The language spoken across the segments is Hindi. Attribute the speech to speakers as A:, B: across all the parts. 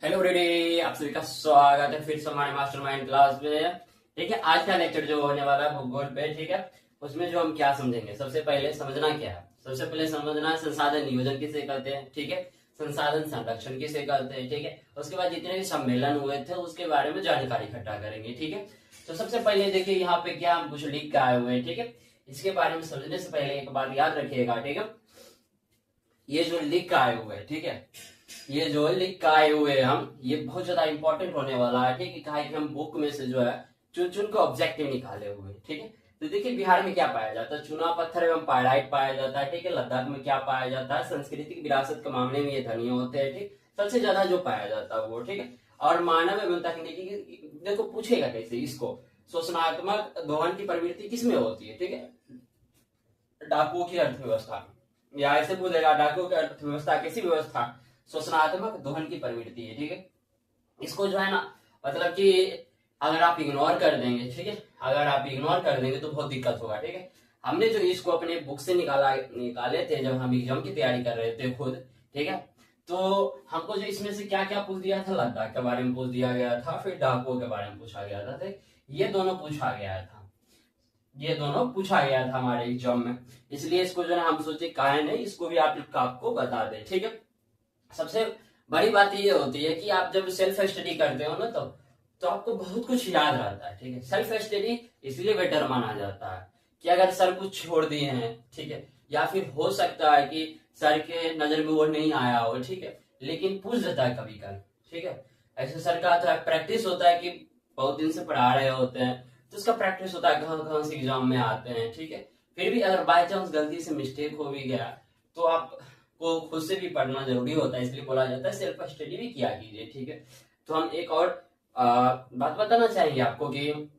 A: हेलो रेडी, आप सभी का स्वागत है फिर से हमारे मास्टरमाइंड क्लास में। ठीक है, आज का लेक्चर जो होने वाला है भूगोल पे, ठीक है, उसमें जो हम क्या समझेंगे, सबसे पहले समझना क्या है, सबसे पहले समझना है संसाधन नियोजन किसे कहते हैं। ठीक है, संसाधन संरक्षण किसे कहते हैं। ठीक है, उसके बाद जितने भी सम्मेलन हुए थे उसके बारे में जानकारी इकट्ठा करेंगे। ठीक है, तो सबसे पहले देखिए यहाँ पे क्या हम कुछ लिख के आए हुए हैं। ठीक है, इसके बारे में समझने से पहले एक बात याद रखिएगा। ठीक है, ये जो लिख के आए हुए हैं, ठीक है, ये जो लिख के आए हुए हैं हम, ये बहुत ज्यादा इंपॉर्टेंट होने वाला है। ठीक है, कहा कि हम बुक में से जो है चुन चुन के ऑब्जेक्टिव निकाले हुए हैं। ठीक है, तो देखिए बिहार में क्या पाया जाता है, चुना पत्थर एवं पायराइट पाया जाता है। ठीक है, लद्दाख में क्या पाया जाता है, सांस्कृतिक विरासत के मामले में ये धनी होते हैं। ठीक, सबसे ज्यादा जो पाया जाता है वो। ठीक है, और मानव एवं तकनीकी, देखो पूछेगा कैसे इसको, शोषणात्मक दोहन की प्रवृत्ति किसमें होती है। ठीक है, डाकुओं की अर्थव्यवस्था में, या ऐसे बोलेगा डाकुओं की अर्थव्यवस्था किसी व्यवस्था शोषणात्मक दोहन की प्रवृत्ति है। ठीक है, इसको जो है ना, मतलब कि अगर आप इग्नोर कर देंगे, ठीक है, अगर आप इग्नोर कर देंगे तो बहुत दिक्कत होगा। ठीक है, हमने जो इसको अपने बुक से निकाले थे जब हम एग्जाम की तैयारी कर रहे थे खुद। ठीक है, तो हमको जो इसमें से क्या क्या पूछ दिया था, लद्दाख के बारे में पूछ दिया गया था, फिर डाकुओं के बारे में पूछा गया था। ये दोनों पूछा गया था, ये दोनों पूछा गया था हमारे एग्जाम में, इसलिए इसको जो है हम सोचे काहे नहीं, इसको भी आपको बता दें। ठीक है, सबसे बड़ी बात ये होती है कि आप जब सेल्फ स्टडी करते हो ना, तो आपको बहुत कुछ याद रहता है। ठीक है, सेल्फ स्टडी इसलिए बेटर माना जाता है कि अगर सर कुछ छोड़ दिए हैं, ठीक है, या फिर हो सकता है कि सर के नजर में वो नहीं आया हो, ठीक है, लेकिन पूछ देता है कभी कभी। ठीक है, ऐसे सर का तो प्रैक्टिस होता है कि बहुत दिन से पढ़ा रहे होते हैं, तो उसका प्रैक्टिस होता है, कहाँ कहाँ से एग्जाम में आते हैं। ठीक है, फिर भी अगर बाय चांस गलती से मिस्टेक हो भी गया तो आप को खुद से भी पढ़ना जरूरी होता है, इसलिए बोला जाता है सेल्फ स्टडी भी किया कीजिए। ठीक है, तो हम एक और बात बताना चाहेंगे आपको कि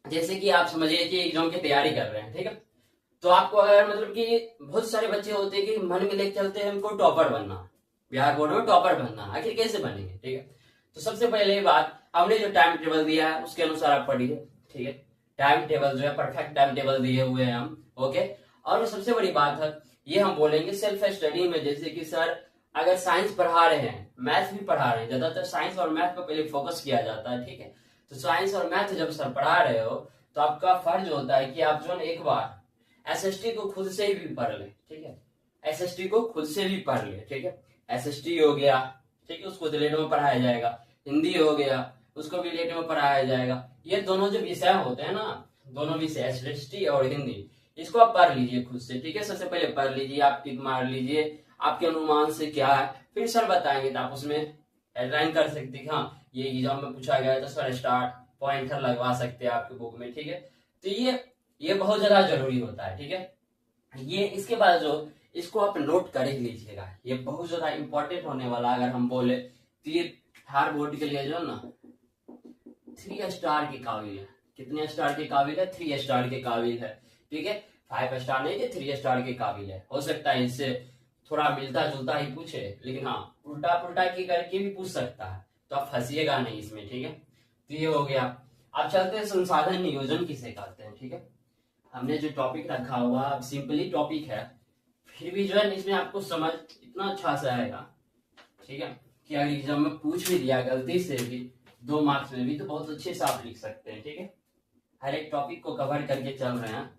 A: जैसे कि आप समझिए कि एग्जाम की तैयारी कर रहे हैं। ठीक है, तो आपको अगर मतलब कि बहुत सारे बच्चे होते हैं कि मन में लेके चलते हैं हमको टॉपर बनना, बिहार बोर्ड में टॉपर बनना, आखिर कैसे बनेंगे। ठीक है, तो सबसे पहले बात, हमने जो टाइम टेबल दिया है उसके अनुसार आप पढ़िए। ठीक है, टाइम टेबल जो है परफेक्ट टाइम टेबल दिए हुए हैं हम। ओके, और सबसे बड़ी बात है ये हम बोलेंगे सेल्फ स्टडी में, जैसे कि सर अगर साइंस पढ़ा रहे हैं, मैथ भी पढ़ा रहे हैं, ज्यादातर साइंस और मैथ पर पहले फोकस किया जाता है। ठीक है, तो साइंस और मैथ जब सर पढ़ा रहे हो तो आपका फर्ज होता है कि आप जो एक बार एसएसटी को खुद से ही भी पढ़ ले। ठीक है, एसएसटी को खुद से भी पढ़ ले। ठीक है, एसएसटी हो गया, ठीक है, उसको लेट में पढ़ाया जाएगा, हिंदी हो गया उसको भी लेट में पढ़ाया जाएगा। ये दोनों जो विषय होते हैं ना, दोनों विषय एसएसटी और हिंदी, इसको आप पढ़ लीजिए खुद से। ठीक है, सबसे पहले पढ़ लीजिए, आप टिक मार लीजिए आपके अनुमान से क्या है, फिर सर बताएंगे तो आप उसमें हेडलाइन कर सकते हैं। हाँ, ये एग्जाम में पूछा गया तो सर स्टार्ट पॉइंटर लगवा सकते हैं आपके बुक में। ठीक है, तो ये बहुत ज्यादा जरूरी होता है। ठीक है, ये इसके बाद जो इसको आप नोट कर ही लीजिएगा, ये बहुत ज्यादा इंपॉर्टेंट होने वाला। अगर हम बोले तो ये बिहार बोर्ड के लिए जो ना 3 स्टार के काबिल है। कितने स्टार के काबिल है? 3 स्टार के काबिल है। ठीक है, 5 स्टार नहीं कि 3 स्टार के काबिल है। हो सकता है इससे थोड़ा मिलता जुलता ही पूछे, लेकिन हाँ उल्टा पुल्टा की करके भी पूछ सकता है, तो आप फंसिएगा नहीं इसमें। ठीक है, तो ये हो गया। अब चलते हैं संसाधन नियोजन किसे कहते हैं। ठीक है, हमने जो टॉपिक रखा हुआ सिंपली टॉपिक है, फिर भी जो है इसमें आपको समझ इतना अच्छा से आएगा। ठीक है, कि अगर एग्जाम में पूछ भी दिया गलती से भी 2 मार्क्स में भी, तो बहुत अच्छे से आप लिख सकते हैं। ठीक है, हर एक टॉपिक को कवर करके चल रहे हैं।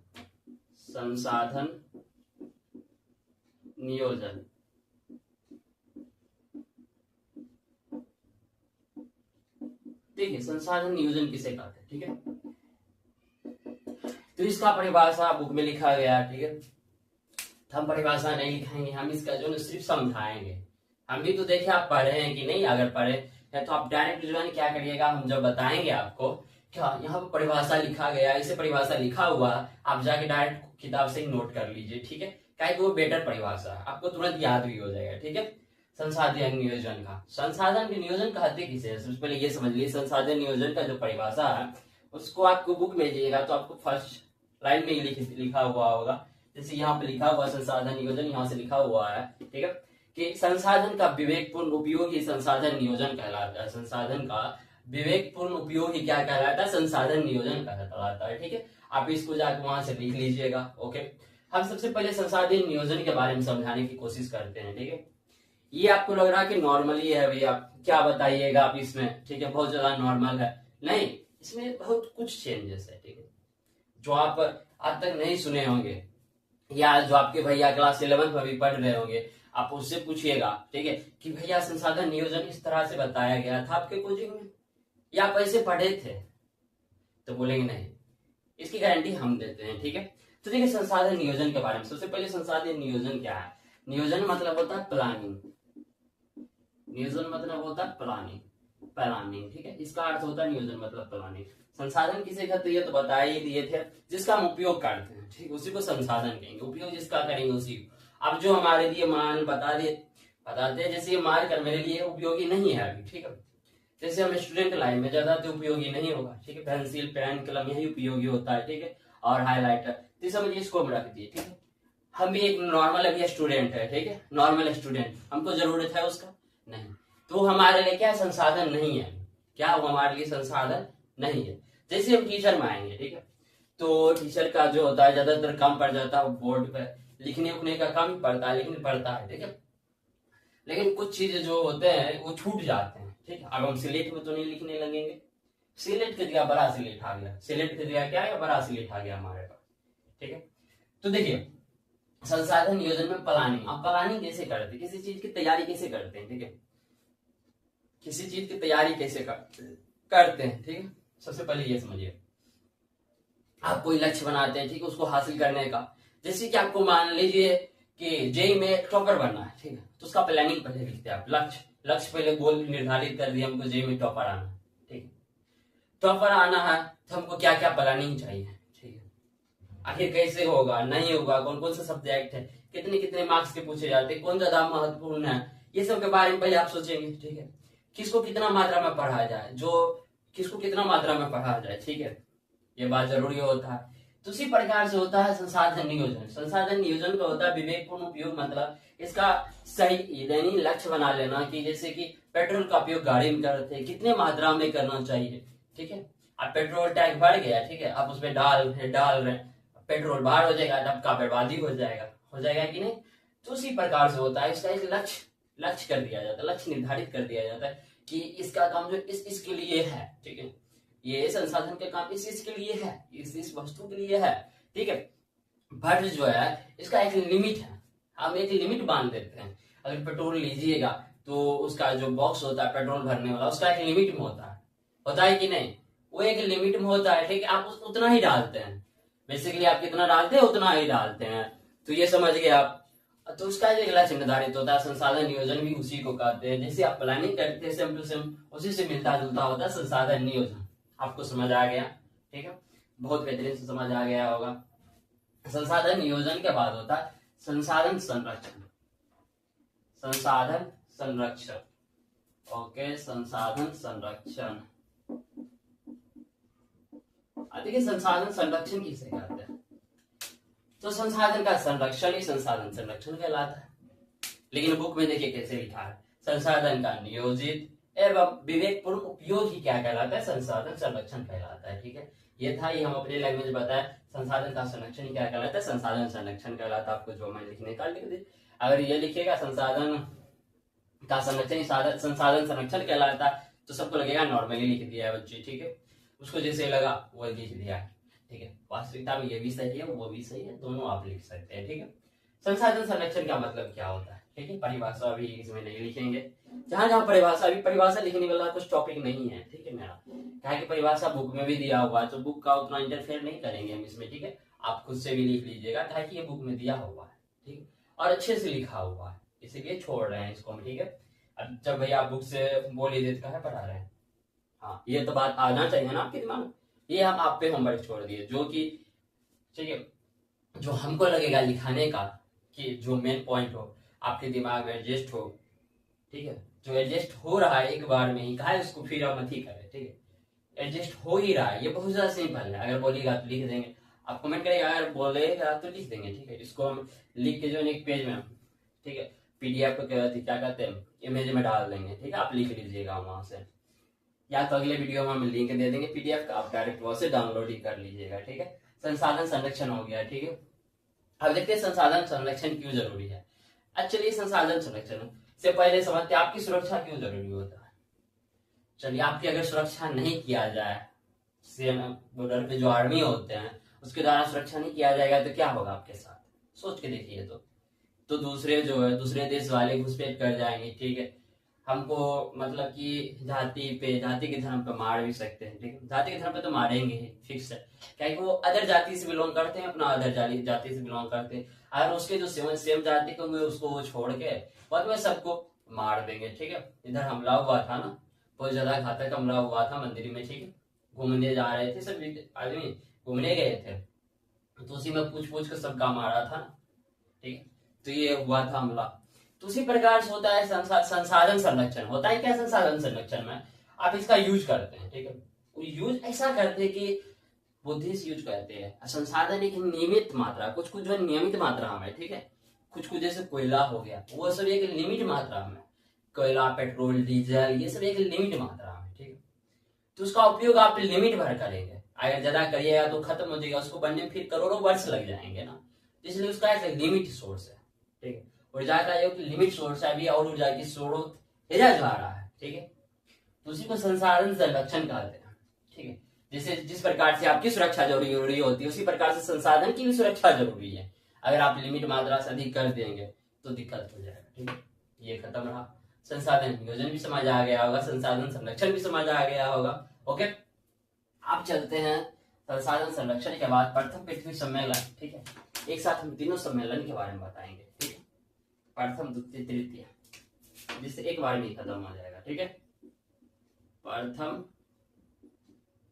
A: संसाधन नियोजन, ठीक है, संसाधन नियोजन किसे कहते हैं। ठीक है, तो इसका परिभाषा बुक में लिखा गया है। ठीक है, हम परिभाषा नहीं लिखाएंगे, हम इसका जो सिर्फ समझाएंगे। हम भी तो देखे आप पढ़े हैं कि नहीं, अगर पढ़े हैं तो आप डायरेक्ट जो है क्या करिएगा, हम जब बताएंगे आपको क्या यहाँ पर परिभाषा लिखा गया, इसे परिभाषा लिखा हुआ, आप जाके डायरेक्ट किताब से ही नोट कर लीजिए। ठीक है, क्या वो बेटर परिभाषा है, आपको तुरंत याद भी हो जाएगा। ठीक है, संसाधन नियोजन का, संसाधन के नियोजन कहते किसे, सबसे पहले ये समझ लीजिए संसाधन नियोजन का जो परिभाषा है उसको आपको बुक में जाइएगा तो आपको फर्स्ट लाइन में ही लिखा हुआ होगा। जैसे यहाँ पे लिखा हुआ संसाधन नियोजन, यहाँ से लिखा हुआ है। ठीक है, कि संसाधन का विवेकपूर्ण उपयोग ही संसाधन नियोजन कहलाता है। संसाधन का विवेकपूर्ण उपयोग ही क्या कहलाता है, संसाधन नियोजन कहलाता है। ठीक है, आप इसको जाकर वहां से लिख लीजिएगा। ओके, हम सबसे पहले संसाधन नियोजन के बारे में समझाने की कोशिश करते हैं। ठीक है, ये आपको लग रहा है कि नॉर्मली है भैया, क्या बताइएगा आप इसमें, ठीक है, बहुत ज्यादा नॉर्मल है। नहीं, इसमें बहुत कुछ चेंजेस है, ठीक है, जो आप आज तक नहीं सुने होंगे, या जो आपके भैया क्लास 11th में भी पढ़ रहे होंगे, आप उससे पूछिएगा, ठीक है, कि भैया संसाधन नियोजन इस तरह से बताया गया था आपके कोचिंग में, या आप ऐसे पढ़े थे, तो बोलेंगे नहीं, इसकी गारंटी हम देते हैं, ठीक है। तो देखिए संसाधन नियोजन के बारे में, सबसे पहले संसाधन नियोजन क्या है। नियोजन मतलब होता है प्लानिंग, नियोजन मतलब होता है प्लानिंग, ठीक है, इसका अर्थ होता है नियोजन मतलब प्लानिंग। संसाधन किसे कहते हैं तो बता ही दिए थे, जिसका हम उपयोग करते हैं, ठीक, उसी को संसाधन कहेंगे, उपयोग जिसका करेंगे उसी को। अब जो हमारे लिए मान बताते हैं, जैसे ये मार्कर मेरे लिए उपयोगी नहीं है अभी, ठीक है, जैसे हम स्टूडेंट लाइन में ज्यादा तो उपयोगी नहीं होगा, ठीक है, पेंसिल पेन कलम यही उपयोगी होता है, ठीक है, और हाईलाइटर, तो समझिए इसको हम रख दिए, ठीक है। हम भी एक नॉर्मल अभी स्टूडेंट है, ठीक है, नॉर्मल स्टूडेंट, हमको जरूरत है उसका नहीं, तो हमारे लिए क्या संसाधन नहीं है, क्या वो हमारे लिए संसाधन नहीं है। जैसे हम टीचर में आएंगे, ठीक है, तो टीचर का जो होता है ज्यादातर कम पड़ जाता है, बोर्ड पे लिखने उखने का कम पड़ता है, लेकिन पड़ता है, ठीक है, लेकिन कुछ चीजें जो होते हैं वो छूट जाते हैं, ठीक है। अब हम सिलेट में तो नहीं लिखने लगेंगे, सिलेट की जगह बड़ा सिलेट आ गया, सिलेट की जगह क्या है, बड़ा सिलेट आ गया हमारे पास, ठीक है। तो देखिए संसाधन नियोजन में प्लानिंग, आप प्लानिंग कैसे करते हैं, किसी चीज की तैयारी कैसे करते हैं, ठीक है, किसी चीज की तैयारी कैसे करते हैं, ठीक है। सबसे पहले ये समझिए, आप कोई लक्ष्य बनाते हैं, ठीक है, उसको हासिल करने का, जैसे कि आपको मान लीजिए कि जेई में टॉपर बनना है, ठीक है, तो उसका प्लानिंग पहले लिखते हैं आप, लक्ष्य पहले गोल निर्धारित कर दिया, हमको जेई में टॉपर आना है, ठीक है, टॉपर आना है तो हमको क्या क्या प्लानिंग चाहिए, ठीक है, आखिर कैसे होगा, नहीं होगा, कौन कौन सा सब्जेक्ट है, कितने कितने मार्क्स के पूछे जाते हैं, कौन ज्यादा महत्वपूर्ण है, ये सब के बारे में पहले आप सोचेंगे, ठीक है, किसको कितना मात्रा में पढ़ाया जाए, किसको कितना मात्रा में पढ़ाया जाए, ठीक है, ये बात जरूरी होता है। तो उसी प्रकार से होता है संसाधन नियोजन। संसाधन नियोजन का होता है विवेकपूर्ण उपयोग, मतलब इसका सही यानी लक्ष्य बना लेना, कि जैसे कि पेट्रोल का उपयोग गाड़ी में करते हैं, कितने मात्रा में करना चाहिए, ठीक है। अब पेट्रोल टैंक बढ़ गया, ठीक है, आप उसमें डाल रहे, पेट्रोल बाहर हो जाएगा, तब का बर्बादी हो जाएगा कि नहीं। तो उसी प्रकार से होता है, इसका एक लक्ष्य कर दिया जाता है, लक्ष्य निर्धारित कर दिया जाता है कि इसका काम जो इसके लिए है, ठीक है, ये संसाधन के काम इसके लिए है, इस वस्तु के लिए है, ठीक है। बट जो है इसका एक लिमिट है, हम एक लिमिट बांध देते हैं। अगर पेट्रोल लीजिएगा तो उसका जो बॉक्स होता है पेट्रोल भरने वाला, उसका एक लिमिट में होता है कि नहीं, वो एक लिमिट में होता है, ठीक है, आप उतना ही डालते हैं, बेसिकली आप कितना डालते हैं उतना ही डालते हैं, तो ये समझ गए आप। तो उसका जो लक्ष्य निर्धारित होता है, संसाधन नियोजन भी उसी को कहते हैं, जैसे आप प्लानिंग करते हैं सेम टू सेम उसी से मिलता जुलता होता है संसाधन नियोजन। आपको समझ आ गया, ठीक है, बहुत बेहतरीन से समझ आ गया होगा। संसाधन नियोजन के बाद होता है संसाधन संरक्षण, ओके, संसाधन संरक्षण। देखिए संसाधन संरक्षण किसे कहते हैं, तो संसाधन का संरक्षण ही संसाधन संरक्षण कहलाता है, लेकिन बुक में देखिए कैसे लिखा है, संसाधन का नियोजित एवं विवेकपूर्ण उपयोग ही क्या कहलाता है, संसाधन संरक्षण कहलाता है, ठीक है। ये था, ये हम अपने लैंग्वेज बताए, संसाधन का संरक्षण क्या कहलाता है, संसाधन संरक्षण कहलाता है। आपको जो मैं लिखने का लिख दे, अगर ये लिखेगा संसाधन का संरक्षण संसाधन संरक्षण कहलाता है, तो सबको लगेगा नॉर्मली लिख दिया है बच्चे, ठीक है, उसको जैसे लगा वो लिख दिया, ठीक है। वास्तविकता में ये भी सही है वो भी सही है, दोनों आप लिख सकते हैं, ठीक है। संसाधन संरक्षण का मतलब क्या होता है, ठीक है, परिभाषा भी इसमें नहीं लिखेंगे, जहां जहां परिभाषा लिखने वाला कुछ टॉपिक नहीं है, ठीक है मेरा, क्या कि परिभाषा बुक में भी दिया हुआ है, तो बुक का उतना इंटरफेयर नहीं करेंगे हम इसमें, ठीक है, आप खुद से भी लिख लीजिएगा, ताकि ये बुक में दिया हुआ है, ठीक है, और अच्छे से लिखा हुआ है, इसीलिए छोड़ रहे हैं इसको हम, ठीक है। अब जब भैया आप बुक से बोल ही देते कहाँ पढ़ा रहे हैं, हाँ, ये तो बात आना चाहिए ना आपके दिमाग में, ये हम आप पे होमवर्क छोड़ दिए, जो कि ठीक है, जो हमको लगेगा लिखाने का कि जो मेन पॉइंट हो आपके दिमाग में एडजस्ट हो, ठीक है, जो एडजस्ट हो रहा है एक बार में ही, कहा है उसको फिर आप मत ही करें, ठीक है, एडजस्ट हो ही रहा है, ये बहुत ज्यादा सिंपल है, अगर बोलिएगा तो लिख देंगे, आप कमेंट करेगा, अगर बोलेगा तो लिख देंगे, ठीक है। इसको हम लिख के जो एक पेज में, ठीक है, पीडीएफ को क्या कहते हैं, इमेज में डाल देंगे, ठीक है, आप लिख लीजिएगा वहां से, या तो अगले वीडियो में हम लिंक दे देंगे पीडीएफ का, आप डायरेक्ट वहां से डाउनलोड ही कर लीजिएगा, ठीक है। संसाधन संरक्षण हो गया, ठीक है। अब देखते हैं संसाधन संरक्षण क्यों जरूरी है। एक्चुअली संसाधन संरक्षण से पहले समझते हैं आपकी सुरक्षा क्यों जरूरी होता है। चलिए, आपकी अगर सुरक्षा नहीं किया जाए, बॉर्डर पे जो आर्मी होते हैं उसके द्वारा सुरक्षा नहीं किया जाएगा तो क्या होगा आपके साथ, सोच के देखिए। तो दूसरे जो है, दूसरे देश वाले घुसपैठ कर जाएंगे, ठीक है। हमको मतलब कि जाति के धर्म पे मार भी सकते हैं, ठीक है। जाति के धर्म पे तो मारेंगे ही, फिक्स है, क्या वो अदर जाति से बिलोंग करते हैं, अपना अदर जाति से बिलोंग करते हैं। अगर उसके जो सेम जाति को उसको वो छोड़ के बाद में सबको मार देंगे, ठीक है। इधर हमला हुआ था ना, बहुत ज्यादा घातक हमला हुआ था मंदिर में, ठीक है। घूमने जा रहे थे सब आदमी, घूमने गए थे, तो उसी में पूछ के सबका मारा था, ठीक है। तो ये हुआ था हमला। तो उसी प्रकार से होता है संसाधन संरक्षण। होता है क्या संसाधन संरक्षण में, आप इसका यूज करते हैं, ठीक है। यूज ऐसा करते हैं कि बुद्धि से यूज करते हैं। संसाधन एक नियमित मात्रा, कुछ जो नियमित मात्रा में, ठीक है। कुछ जैसे कोयला हो गया, वो सब एक लिमिट मात्रा में, कोयला, पेट्रोल, डीजल, ये सब एक लिमिट मात्रा में, ठीक है। तो उसका उपयोग आप लिमिट भर करेंगे। अगर ज्यादा करिएगा तो खत्म हो जाएगा, उसको बनने में फिर करोड़ों वर्ष लग जाएंगे ना। इसलिए उसका एक लिमिट सोर्स है, ठीक है। ऊर्जा का जो लिमिट सोर्स है अभी, और ऊर्जा की स्रोत हेरा जा रहा है, ठीक है। तो उसी को संसाधन संरक्षण कहते हैं, ठीक है। जैसे जिस प्रकार से आपकी सुरक्षा जरूरी होती है, उसी प्रकार से संसाधन की भी सुरक्षा जरूरी है। अगर आप लिमिट मात्रा से अधिक कर देंगे तो दिक्कत हो जाएगा, ठीक है। ये खत्म रहा। संसाधन नियोजन भी समझ आ गया होगा, संसाधन संरक्षण भी समझ आ गया होगा, ओके। आप चलते हैं संसाधन संरक्षण के बाद प्रथम पृथ्वी सम्मेलन, ठीक है। एक साथ हम तीनों सम्मेलन के बारे में बताएंगे, ठीक है। प्रथम, द्वितीय, तृतीय, जिससे एक बार में खत्म हो जाएगा, ठीक है। प्रथम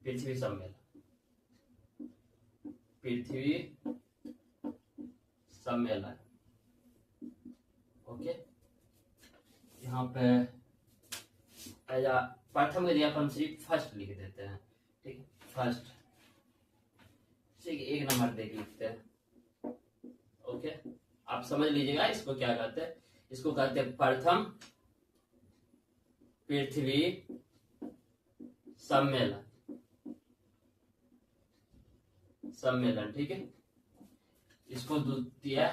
A: पृथ्वी सम्मेलन, पृथ्वी सम्मेलन, ओके। यहाँ पे प्रथम के जगह हम सिर्फ फर्स्ट लिख देते हैं, ठीक है। फर्स्ट, ठीक है, एक नंबर देख लिखते हैं, ओके। आप समझ लीजिएगा इसको क्या कहते हैं। इसको कहते हैं प्रथम पृथ्वी सम्मेलन, ठीक है। इसको द्वितीय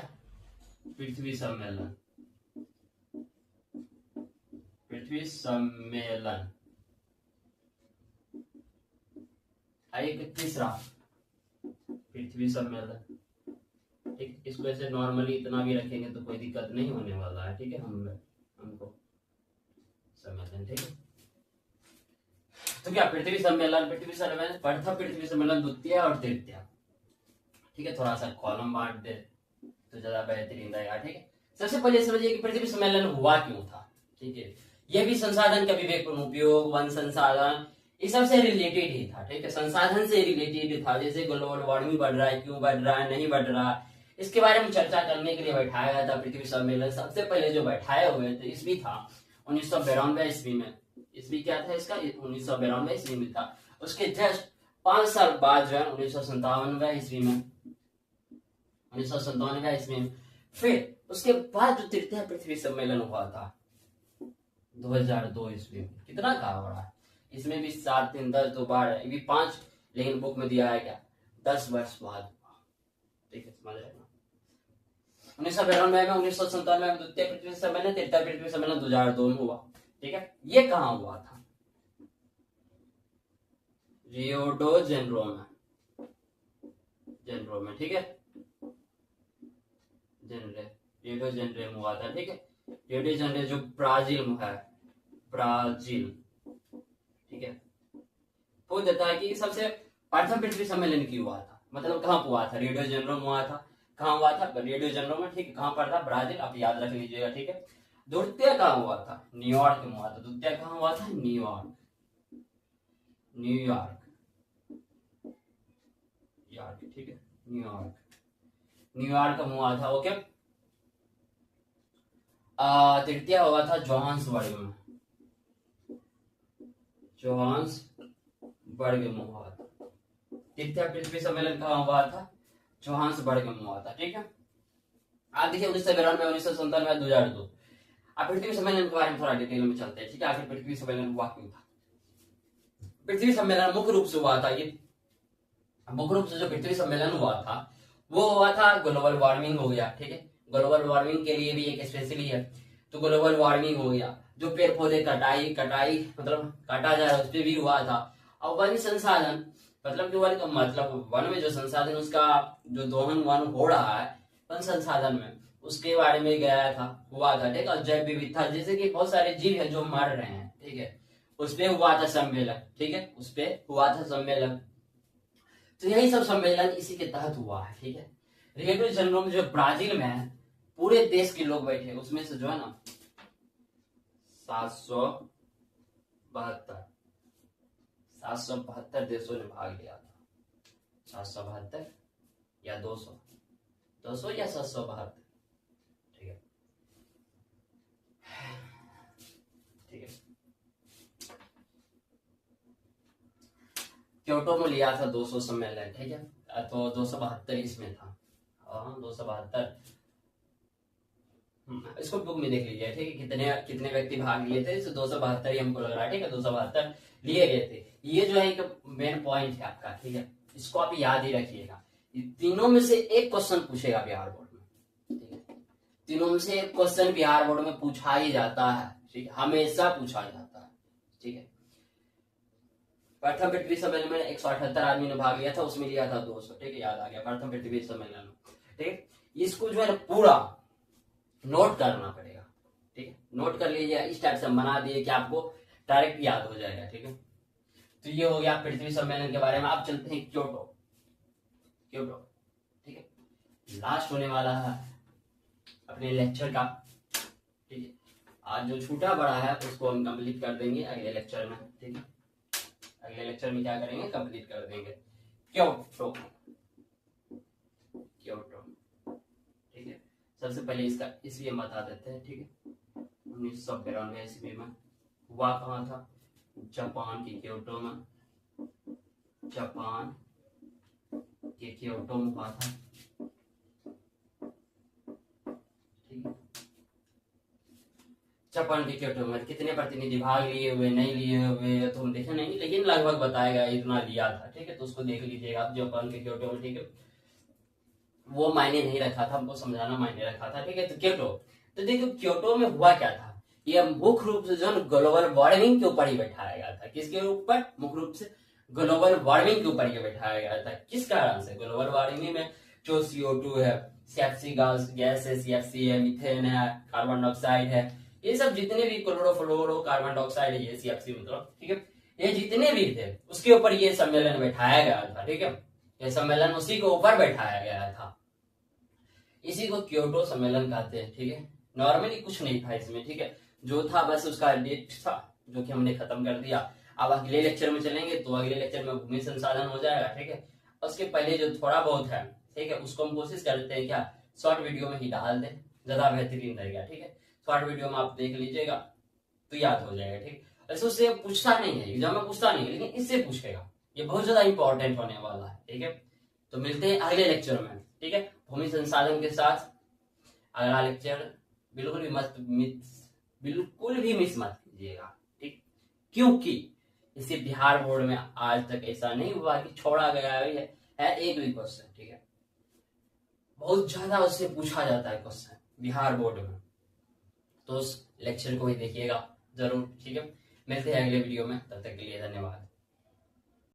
A: पृथ्वी सम्मेलन, एक तीसरा पृथ्वी सम्मेलन, ठीक। इसको ऐसे नॉर्मली इतना भी रखेंगे तो कोई दिक्कत नहीं होने वाला है, ठीक है। हमको सम्मेलन, ठीक है। तो क्या पृथ्वी सम्मेलन प्रथम पृथ्वी सम्मेलन, द्वितीय और तृतीय, ठीक है। थोड़ा सा कॉलम बांट दे तो ज्यादा बेहतरीन रहेगा, ठीक है। सबसे पहले समझिए कि पृथ्वी सम्मेलन हुआ क्यों था, ठीक है। यह भी संसाधन का विवेकपूर्ण उपयोग, वन संसाधन, इस सबसे रिलेटेड ही था, ठीक है। संसाधन से रिलेटेड था। जैसे ग्लोबल वार्मिंग बढ़ रहा है, क्यों बढ़ रहा है, नहीं बढ़ रहा, इसके बारे में चर्चा करने के लिए बैठाया गया था पृथ्वी सम्मेलन। सबसे पहले जो बैठाए हुए थे ईस्वी था 1992 ईस्वी में। ईस्वी क्या था इसका, 1992 ईस्वी में था। उसके जस्ट 5 साल बाद जो है 1997 ईस्वी में, फिर उसके बाद जो तृतीय पृथ्वी सम्मेलन हुआ था 2002 ईस्वी में। कितना कहा हो रहा है, इसमें भी 7, 3, 10, 2, 12, ये भी 5, लेकिन बुक में दिया है क्या 10 वर्ष बाद हुआ, ठीक है। समझ रहे हैं 1992 में, 1997 में द्वितीय पृथ्वी सम्मेलन, तृतीय पृथ्वी सम्मेलन 2002 में हुआ, ठीक है। ये कहाँ हुआ था, रियो डो जेनेरो में, ठीक है। रियो डो जेनेरो में हुआ था, ठीक है। रियो डो जेनेरो जो ब्राजील में है, ब्राजील, ठीक है। वो देता है कि सबसे प्रथम पृथ्वी सम्मेलन की हुआ था, मतलब कहाँ हुआ था, रियो डो जेनेरो में हुआ था। कहाँ हुआ था, रियो डो जेनेरो में, ठीक है। कहाँ पर था, ब्राजील, आप याद रख लीजिएगा, ठीक है। द्वितीय कहाँ हुआ था, न्यूयॉर्क में हुआ था। द्वितीय कहाँ हुआ था, न्यूयॉर्क, ठीक है। न्यूयॉर्क में हुआ था, ओके। तृतीय हुआ था जोहान्सबर्ग में हुआ था। तृतीय पृथ्वी सम्मेलन कहाँ हुआ था, जोहान्सबर्ग में हुआ था, ठीक है। आप देखिए 1992 में, 1997 में, 2002। अब पृथ्वी सम्मेलन के बारे में थोड़ा डिटेल में चलते हैं, ठीक है। आखिर पृथ्वी सम्मेलन हुआ क्यों था। पृथ्वी सम्मेलन मुख्य रूप से हुआ था, ये मुख्य रूप से जो पृथ्वी सम्मेलन हुआ था वो हुआ था, ग्लोबल वार्मिंग हो गया, ठीक है। ग्लोबल वार्मिंग के लिए भी एक स्पेशली है। तो ग्लोबल वार्मिंग हो गया। जो पेड़ पौधे कटाई कटाई मतलब काटा जा रहा है उस पर भी हुआ था। और वन संसाधन मतलब जो वन में जो संसाधन उसका जो दोहन वन हो रहा है वन संसाधन में, उसके बारे में गया था, हुआ था, ठीक है। और जैव विविधता जैसे कि बहुत सारे जीव है जो मर रहे हैं, ठीक है, उस पे हुआ था सम्मेलन, ठीक है, उस पे हुआ था सम्मेलन। तो यही सब सम्मेलन इसी के तहत हुआ है, ठीक है। रियो डी जेनेरो में जो ब्राजील में है, पूरे देश के लोग बैठे, उसमें से जो है ना 772 देशों ने भाग लिया था। 772 या 200 या 772, ठीक है, ठीक है। क्योटो में लिया था 200 सम्मेलन, ठीक है, तो 272 इसमें था। हाँ 272, इसको बुक में देख लीजिए, ठीक है, कितने कितने व्यक्ति भाग लिए थे। 272 ही हमको लग रहा है, ठीक है, 272 लिए गए थे। ये जो है एक मेन पॉइंट है आपका, ठीक है, इसको आप याद ही रखिएगा। तीनों में से एक क्वेश्चन पूछेगा बिहार बोर्ड में, ठीक है, तीनों में से एक क्वेश्चन बिहार बोर्ड में पूछा ही जाता है, ठीक है, हमेशा पूछा जाता है, ठीक है। प्रथम पृथ्वी सम्मेलन में 178 आदमी ने भाग लिया था, उसमें लिया था 200, ठीक है, याद आ गया, प्रथम पृथ्वी सम्मेलन में, ठीक है। इसको जो है पूरा नोट करना पड़ेगा, ठीक है, नोट कर लीजिए, इस टाइप से बना दिए कि आपको डायरेक्ट याद हो जाएगा, ठीक है। तो ये हो गया पृथ्वी सम्मेलन के बारे में। आप चलते हैं क्योटो, क्योटो, ठीक है, लास्ट होने वाला है अपने लेक्चर का, ठीक है। आज जो छूटा बड़ा है उसको हम कंप्लीट कर देंगे अगले लेक्चर में, ठीक है, अगले लेक्चर में क्या करेंगे, कंप्लीट कर देंगे क्योटो, क्योटो, ठीक है। सबसे पहले इसका ईस्वी हम बता देते हैं, ठीक है। 1992 ईस्वी में हुआ कहाँ था, जापान के क्योटो में, जापान के क्योटो में हुआ था, ठीक है। जापान के क्योटो में कितने प्रतिनिधि भाग लिए हुए, नहीं लिए हुए तो हम देखे नहीं, लेकिन लगभग बताएगा इतना लिया था, ठीक है, तो उसको देख लीजिएगा आप। जापान के क्योटो में, ठीक है, वो मायने नहीं रखा था, हमको समझाना मायने रखा था, ठीक है। तो क्योटो, तो देखो क्योटो में हुआ क्या था, ये मुख्य रूप से जो ग्लोबल वार्मिंग के ऊपर ही बैठाया गया था। किसके ऊपर, मुख्य रूप से ग्लोबल वार्मिंग के ऊपर ही बैठाया गया था। किस कारण से, ग्लोबल वार्मिंग में जो CO2 है, सीएफसी गैस है, सीएफसी है, मीथेन है, कार्बन डाइऑक्साइड है, ये सब जितने भी क्लोरोफ्लोरो कार्बन डाइऑक्साइड है, ये सीएफसी मतलब, ठीक है, ये जितने भी थे उसके ऊपर ये सम्मेलन बैठाया गया था, ठीक है। ये सम्मेलन उसी के ऊपर बैठाया गया था, इसी को क्योटो सम्मेलन कहते हैं, ठीक है। नॉर्मली कुछ नहीं था इसमें, ठीक है, जो था बस उसका डेट था जो कि हमने खत्म कर दिया। अब अगले लेक्चर में चलेंगे तो अगले लेक्चर में भूमि संसाधन हो जाएगा, ठीक है। उसके पहले जो थोड़ा बहुत है, ठीक है, उसको हम कोशिश करते हैं क्या शॉर्ट वीडियो में ही डाल दें, ज्यादा बेहतरीन रहेगा, ठीक है। शॉर्ट वीडियो में आप देख लीजिएगा तो याद हो जाएगा, ठीक है। ऐसे उससे पूछता नहीं है एग्जाम में, पूछता नहीं है, लेकिन इससे पूछेगा, ये बहुत ज्यादा इंपॉर्टेंट होने वाला है, ठीक है। तो मिलते हैं अगले लेक्चर में, ठीक है, भूमि संसाधन के साथ। अगला लेक्चर बिल्कुल भी मिस मत कीजिएगा, ठीक, क्योंकि इसे बिहार बोर्ड में आज तक ऐसा नहीं हुआ कि छोड़ा गया है एक भी क्वेश्चन, ठीक है, बहुत ज्यादा उससे पूछा जाता है क्वेश्चन बिहार बोर्ड में। तो उस लेक्चर को भी देखिएगा जरूर, ठीक है। मिलते हैं अगले वीडियो में, तब तक के लिए धन्यवाद।